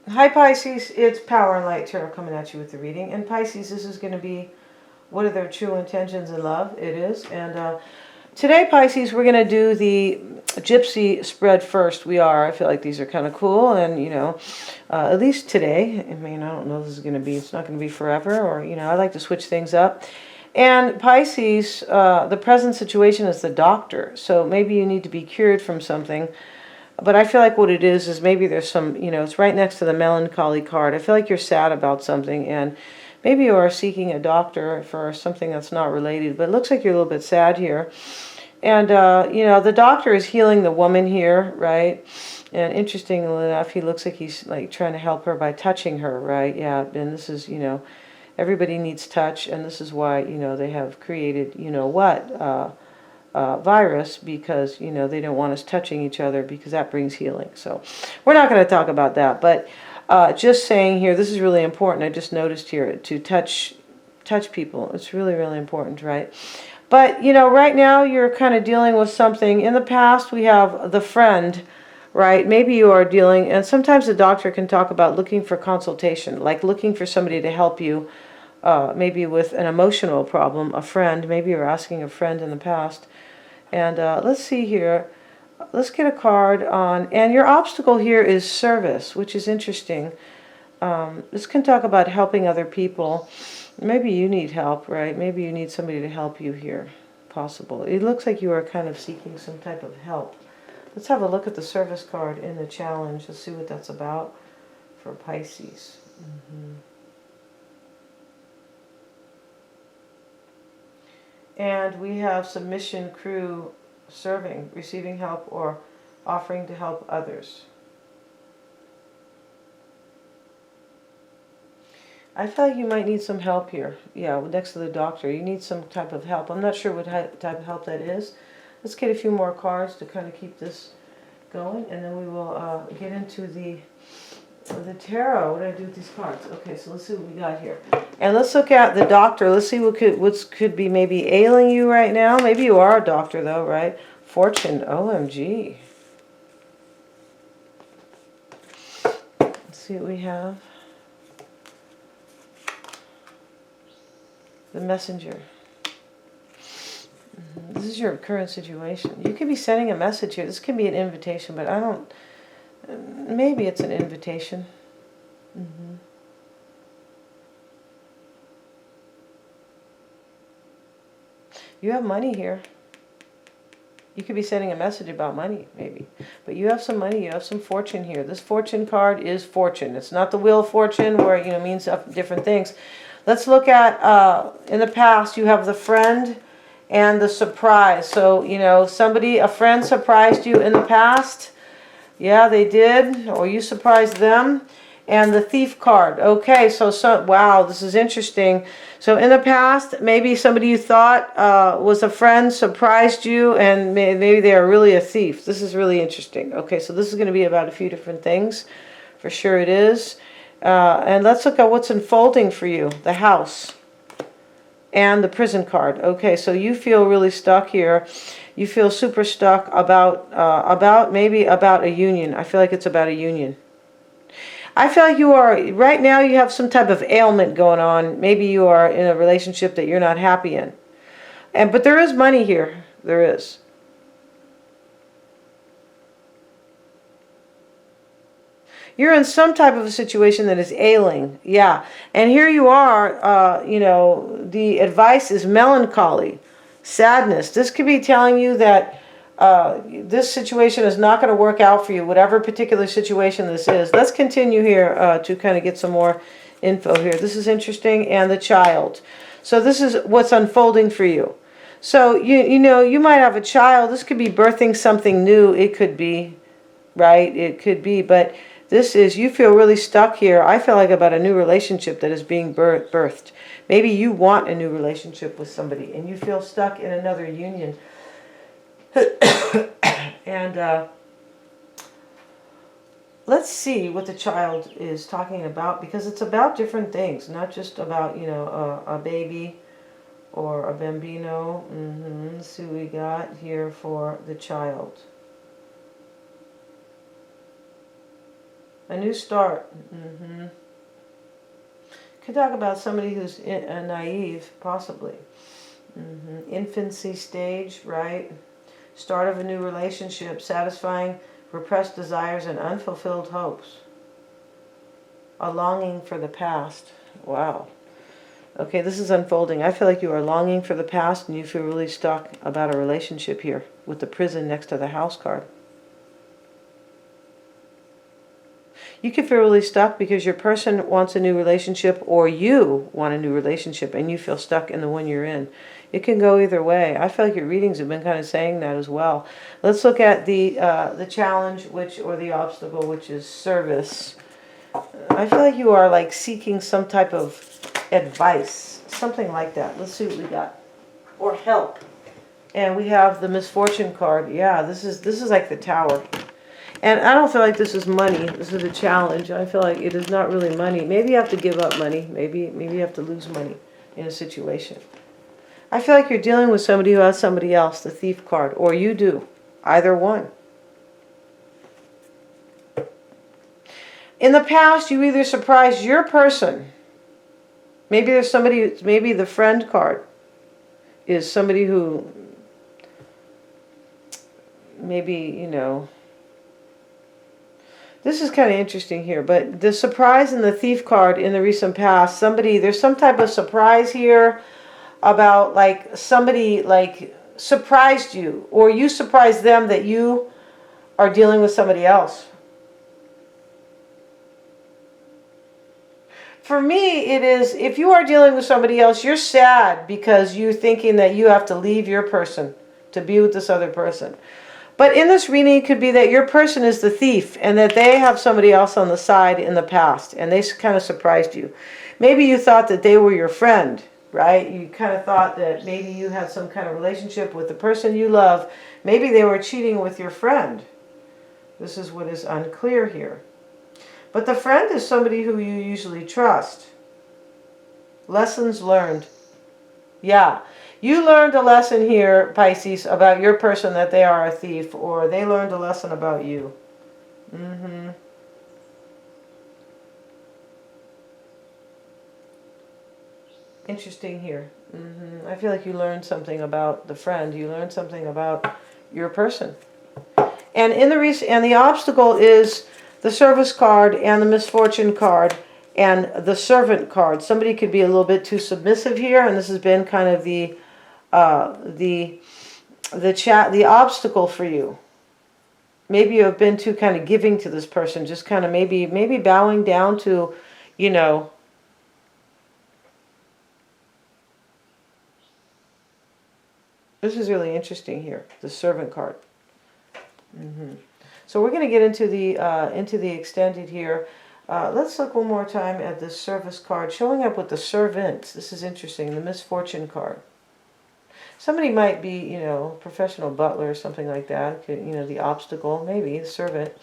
Hi Pisces, it's Power and Light Tarot coming at you with the reading. And Pisces, this is going to be what are their true intentions in love? It is. And today, Pisces, we're going to do the Gypsy spread first. I feel like these are kind of cool. And, at least today, I mean, I don't know if this is going to be, it's not going to be forever. Or, I like to switch things up. And Pisces, the present situation is the doctor. So maybe you need to be cured from something. But I feel like what it is maybe there's some, it's right next to the melancholy card. I feel like you're sad about something, and maybe you are seeking a doctor for something that's not related. But it looks like you're a little bit sad here. And, the doctor is healing the woman here, right? And interestingly enough, he looks like he's like trying to help her by touching her, right? Yeah, and this is, everybody needs touch, and this is why, they have created, virus, because they don't want us touching each other, because that brings healing. So we're not going to talk about that, but just saying here, this is really important. I just noticed here to touch people. It's really, really important, right? But right now you're kind of dealing with something. In the past, we have the friend, right? Maybe you are dealing, and sometimes the doctor can talk about looking for consultation, like looking for somebody to help you, maybe with an emotional problem, a friend. Maybe you're asking a friend in the past. And let's see here. Let's get a card on, and your obstacle here is service, which is interesting. This can talk about helping other people. Maybe you need help, right? Maybe you need somebody to help you here. Possible. It looks like you are kind of seeking some type of help. Let's have a look at the service card in the challenge. Let's see what that's about for Pisces. And we have submission, crew, serving, receiving help, or offering to help others. I feel like you might need some help here. Yeah, next to the doctor. You need some type of help. I'm not sure what type of help that is. Let's get a few more cards to kind of keep this going, and then we will get into the tarot. What do I do with these cards? Okay, so let's see what we got here. And let's look at the doctor. Let's see what could be maybe ailing you right now. Maybe you are a doctor though, right? Fortune, OMG. Let's see what we have. The messenger. This is your current situation. You could be sending a message here. This could be an invitation, but I don't... Maybe it's an invitation. You have money here. You could be sending a message about money, maybe. But you have some money, you have some fortune here. This fortune card is fortune. It's not the wheel of fortune where it means different things. Let's look at, in the past, you have the friend and the surprise. So, a friend surprised you in the past. Yeah, they did. Or you surprised them. And the thief card. Okay, so wow, this is interesting. So in the past, maybe somebody you thought was a friend surprised you, and maybe they are really a thief. This is really interesting. Okay, so this is going to be about a few different things. For sure it is. And let's look at what's unfolding for you. The house and the prison card. Okay, so you feel really stuck here. You feel super stuck about a union. I feel like it's about a union. I feel like you are, right now you have some type of ailment going on. Maybe you are in a relationship that you're not happy in. But there is money here. There is. You're in some type of a situation that is ailing. Yeah. And here you are, the advice is melancholy, sadness. This could be telling you that this situation is not going to work out for you, whatever particular situation this is. Let's continue here to kind of get some more info here. This is interesting. And the child. So this is what's unfolding for you. So, you might have a child. This could be birthing something new. It could be, right? It could be. But this is, you feel really stuck here. I feel like about a new relationship that is being birthed. Maybe you want a new relationship with somebody and you feel stuck in another union. And let's see what the child is talking about, because it's about different things, not just about, a baby or a bambino. Let's see what we got here for the child. A new start. Could talk about somebody who's naive, possibly. Infancy stage, right? Start of a new relationship, satisfying repressed desires and unfulfilled hopes. A longing for the past. Wow. Okay, this is unfolding. I feel like you are longing for the past and you feel really stuck about a relationship here with the prison next to the house card. You could feel really stuck because your person wants a new relationship or you want a new relationship and you feel stuck in the one you're in. It can go either way. I feel like your readings have been kind of saying that as well. Let's look at the challenge, or the obstacle, which is service. I feel like you are like seeking some type of advice, something like that. Let's see what we got. Or help. And we have the misfortune card. Yeah, this is like the Tower. And I don't feel like this is money. This is a challenge. I feel like it is not really money. Maybe you have to give up money. Maybe you have to lose money in a situation. I feel like you're dealing with somebody who has somebody else, the Thief card, or you do. Either one. In the past, you either surprised your person. Maybe there's somebody, maybe the friend card is somebody who maybe, you know, this is kind of interesting here, but the surprise and the Thief card in the recent past, there's some type of surprise here about like somebody like surprised you, or you surprised them that you are dealing with somebody else. For me, it is, if you are dealing with somebody else, you're sad because you're thinking that you have to leave your person to be with this other person. But in this reading, it could be that your person is the thief and that they have somebody else on the side in the past and they kind of surprised you. Maybe you thought that they were your friend, right? You kind of thought that maybe you had some kind of relationship with the person you love. Maybe they were cheating with your friend. This is what is unclear here. But the friend is somebody who you usually trust. Lessons learned. Yeah. You learned a lesson here, Pisces, about your person, that they are a thief, or they learned a lesson about you. Interesting here. I feel like you learned something about the friend. You learned something about your person. And the obstacle is the service card and the misfortune card and the servant card. Somebody could be a little bit too submissive here, and this has been kind of the obstacle for you. Maybe you have been too kind of giving to this person, just kind of maybe bowing down to, you know. This is really interesting here, the servant card. So we're going to get into the extended here. Let's look one more time at the service card, showing up with the servant. This is interesting, the misfortune card. Somebody might be, you know, professional butler or something like that. You know, the obstacle, maybe, the servant.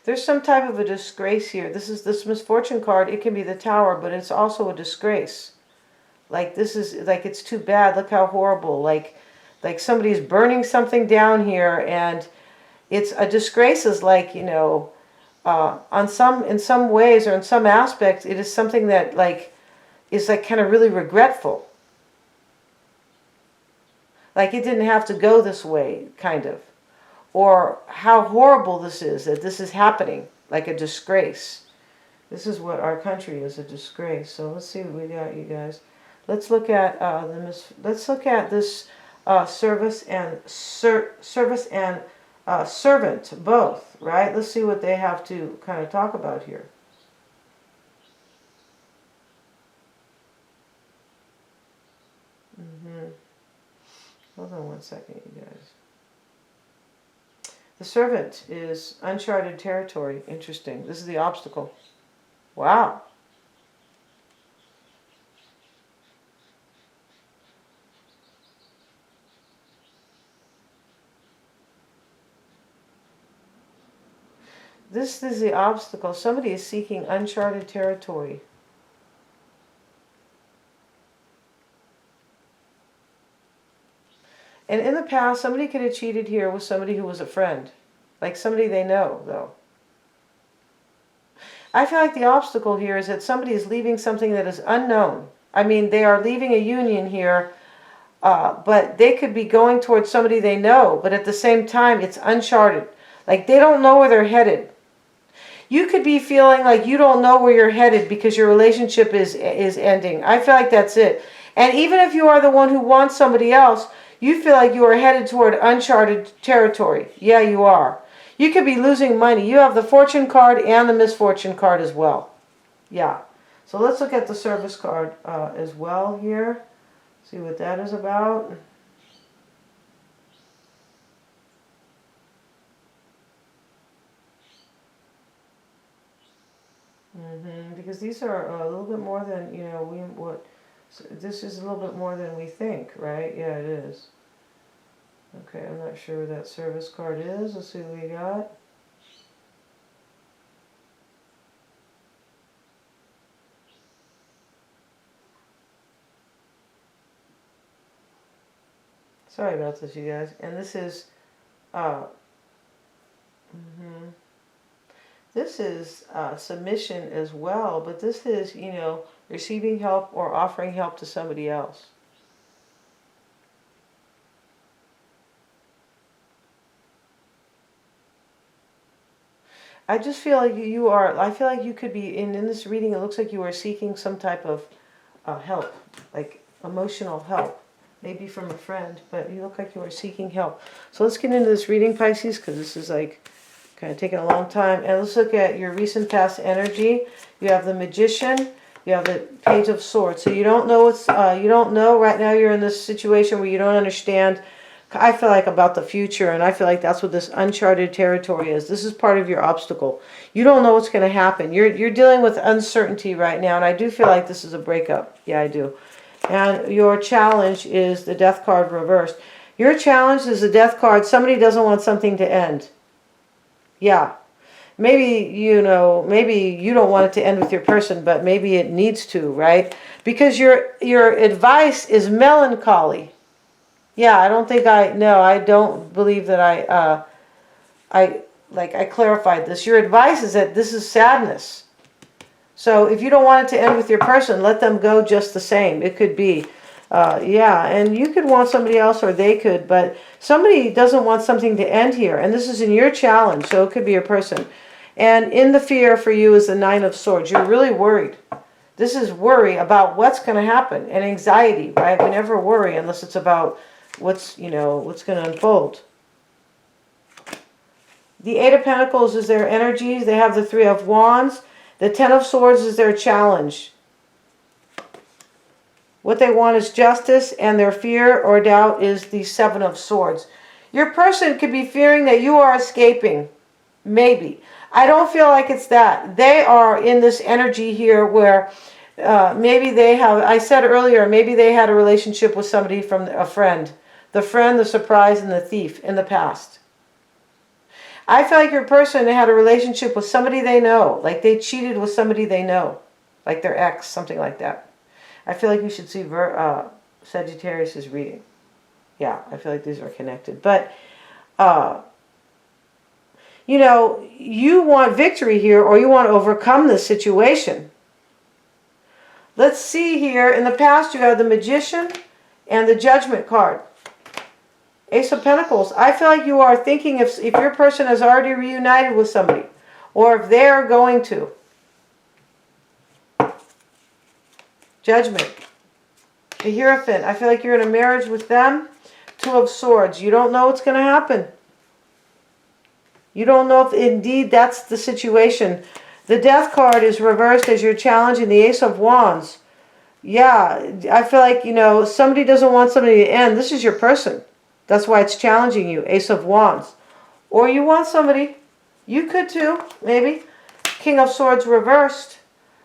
There's some type of a disgrace here. This misfortune card. It can be the Tower, but it's also a disgrace. Like, this is, like, it's too bad. Look how horrible. Like somebody's burning something down here, and it's a disgrace is like, you know, in some ways or in some aspects, it is something that like is like kind of really regretful. Like it didn't have to go this way, kind of. Or how horrible this is, that this is happening, like a disgrace. This is what our country is, a disgrace. So let's see what we got, you guys. Let's look at this service and servant, both, right? Let's see what they have to kind of talk about here. Hold on one second, you guys. The servant is uncharted territory. Interesting. This is the obstacle. Wow. This is the obstacle. Somebody is seeking uncharted territory. And in the past, somebody could have cheated here with somebody who was a friend. Like somebody they know, though. I feel like the obstacle here is that somebody is leaving something that is unknown. I mean, they are leaving a union here, but they could be going towards somebody they know, but at the same time, it's uncharted. Like they don't know where they're headed. You could be feeling like you don't know where you're headed because your relationship is ending. I feel like that's it. And even if you are the one who wants somebody else, you feel like you are headed toward uncharted territory. Yeah, you are. You could be losing money. You have the fortune card and the misfortune card as well. Yeah. So let's look at the service card as well here. See what that is about. Because these are a little bit more than, you know, this is a little bit more than we think, right? Yeah, it is. Okay, I'm not sure where that service card is. Let's see what we got. Sorry about this, you guys. And this is, this is submission as well, but this is, you know, receiving help or offering help to somebody else. I just feel like you are, I feel like you could be, in this reading, it looks like you are seeking some type of help, like emotional help, maybe from a friend, but you look like you are seeking help. So let's get into this reading, Pisces, because this is like kind of taking a long time. And let's look at your recent past energy. You have the Magician, you have the Page of Swords. So you don't know what's, you don't know right now. You're in this situation where you don't understand, I feel like, about the future, and I feel like that's what this uncharted territory is. This is part of your obstacle. You don't know what's going to happen. You're dealing with uncertainty right now, and I do feel like this is a breakup. Yeah, I do. And your challenge is the Death card reversed. Your challenge is the Death card. Somebody doesn't want something to end. Yeah. Maybe, you know, maybe you don't want it to end with your person, but maybe it needs to, right? Because your advice is melancholy. Yeah, I don't think I don't believe that I clarified this. Your advice is that this is sadness. So if you don't want it to end with your person, let them go just the same. It could be, yeah, and you could want somebody else or they could, but somebody doesn't want something to end here. And this is in your challenge, so it could be your person. And in the fear for you is the Nine of Swords. You're really worried. This is worry about what's going to happen and anxiety, right? We never worry unless it's about what's, you know, what's going to unfold. The Eight of Pentacles is their energies. They have the Three of Wands. The Ten of Swords is their challenge. What they want is justice, and their fear or doubt is the Seven of Swords. Your person could be fearing that you are escaping. Maybe. I don't feel like it's that. They are in this energy here where maybe they have, I said earlier, maybe they had a relationship with somebody from a friend. The friend, the surprise, and the thief in the past. I feel like your person had a relationship with somebody they know. Like they cheated with somebody they know. Like their ex, something like that. I feel like you should see Sagittarius' reading. Yeah, I feel like these are connected. But, you know, you want victory here or you want to overcome this situation. Let's see here. In the past, you have the Magician and the Judgment card. Ace of Pentacles. I feel like you are thinking if your person has already reunited with somebody or if they are going to. Judgment. The Hierophant. I feel like you're in a marriage with them. Two of Swords. You don't know what's going to happen. You don't know if indeed that's the situation. The Death card is reversed as your challenge in the Ace of Wands. Yeah, I feel like, you know, somebody doesn't want somebody to end. This is your person. That's why it's challenging you. Ace of Wands. Or you want somebody. You could too, maybe. King of Swords reversed.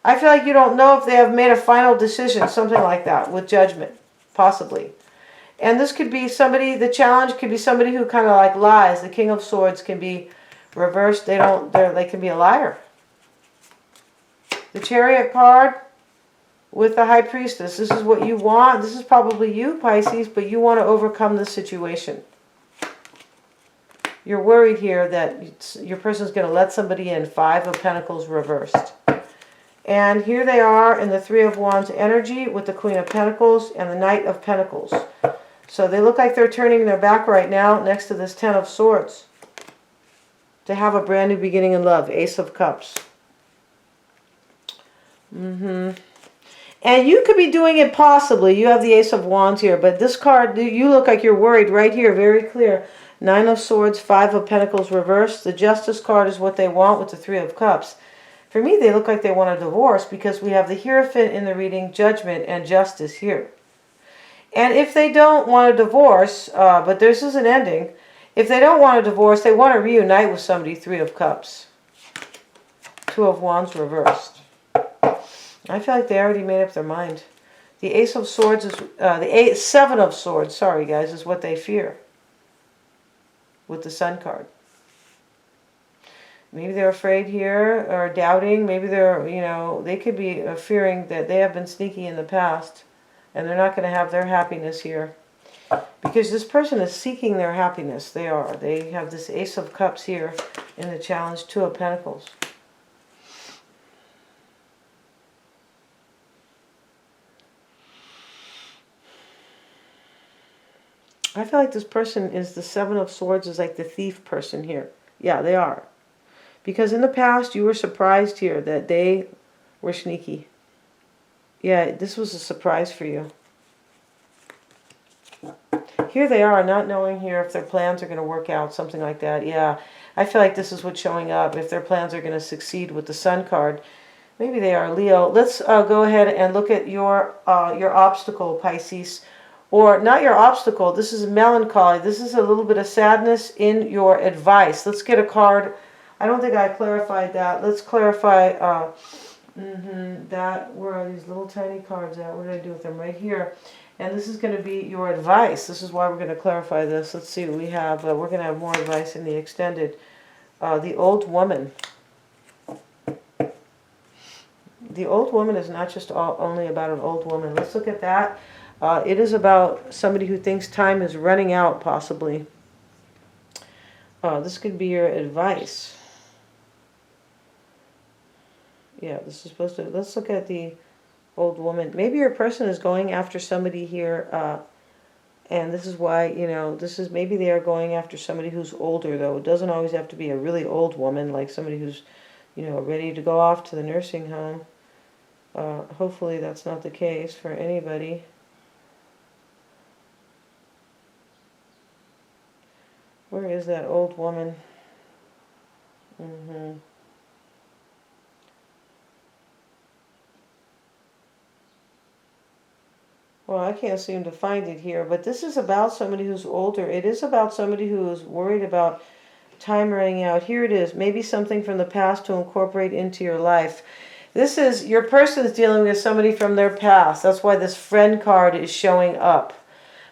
I feel like you don't know if they have made a final decision, something like that, with Judgment, possibly. And this could be somebody, the challenge could be somebody who kind of like lies. The King of Swords can be reversed. They can be a liar. The Chariot card with the High Priestess. This is what you want. This is probably you, Pisces, but you want to overcome the situation. You're worried here that your person's going to let somebody in. 5 of Pentacles reversed. And here they are in the 3 of Wands energy with the Queen of Pentacles and the Knight of Pentacles. So they look like they're turning their back right now next to this 10 of Swords. To have a brand new beginning in love. Ace of Cups. And you could be doing it possibly. You have the Ace of Wands here. But this card, you look like you're worried right here. Very clear. 9 of Swords, 5 of Pentacles reversed. The Justice card is what they want with the 3 of Cups. For me, they look like they want a divorce because we have the Hierophant in the reading, Judgment, and Justice here. And if they don't want a divorce, but this is an ending, if they don't want a divorce, they want to reunite with somebody, 3 of Cups. 2 of Wands reversed. I feel like they already made up their mind. The Ace of Swords is, the 7 of Swords, sorry guys, is what they fear. With the Sun card. Maybe they're afraid here or doubting. Maybe they're, you know, they could be fearing that they have been sneaky in the past and they're not going to have their happiness here. Because this person is seeking their happiness. They are. They have this Ace of Cups here in the challenge, 2 of Pentacles. I feel like this person is the 7 of Swords is like the thief person here. Yeah, they are. Because in the past, you were surprised here that they were sneaky. Yeah, this was a surprise for you. Here they are, not knowing here if their plans are going to work out, something like that. Yeah, I feel like this is what's showing up. If their plans are going to succeed with the Sun card, maybe they are. Leo, let's go ahead and look at your obstacle, Pisces. Or not your obstacle. This is melancholy. This is a little bit of sadness in your advice. Let's get a card. I don't think I clarified that. Let's clarify that. Where are these little tiny cards at? What did I do with them? Right here. And this is going to be your advice. This is why we're going to clarify this. Let's see what we have. We're going to have more advice in the extended. The old woman. The old woman is not just only about an old woman. Let's look at that. It is about somebody who thinks time is running out, possibly. This could be your advice. Yeah, this is supposed to... Let's look at the old woman. Maybe your person is going after somebody here, and this is why, you know, this is... Maybe they are going after somebody who's older, though. It doesn't always have to be a really old woman, like somebody who's, you know, ready to go off to the nursing home. Hopefully that's not the case for anybody. Where is that old woman? Well, I can't seem to find it here, but this is about somebody who's older. It is about somebody who is worried about time running out. Here it is. Maybe something from the past to incorporate into your life. This is, your person is dealing with somebody from their past. That's why this friend card is showing up.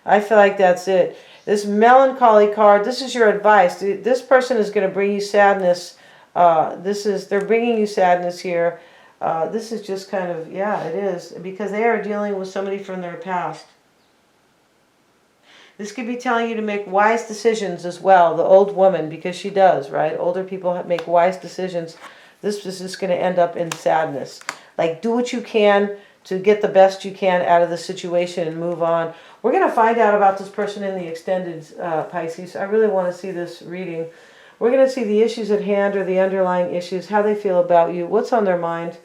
I feel like that's it. This melancholy card, this is your advice. This person is going to bring you sadness. They're bringing you sadness here. This is just kind of, yeah, it is. Because they are dealing with somebody from their past. This could be telling you to make wise decisions as well. The old woman, because she does, right? Older people make wise decisions. This is just going to end up in sadness. Like, do what you can to get the best you can out of the situation and move on. We're going to find out about this person in the extended, Pisces. I really want to see this reading. We're going to see the issues at hand or the underlying issues, how they feel about you, what's on their mind,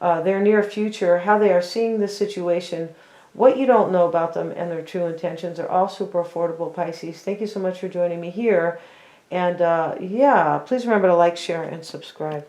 their near future, how they are seeing this situation, what you don't know about them, and their true intentions are all super affordable, Pisces. Thank you so much for joining me here. And yeah, please remember to like, share, and subscribe.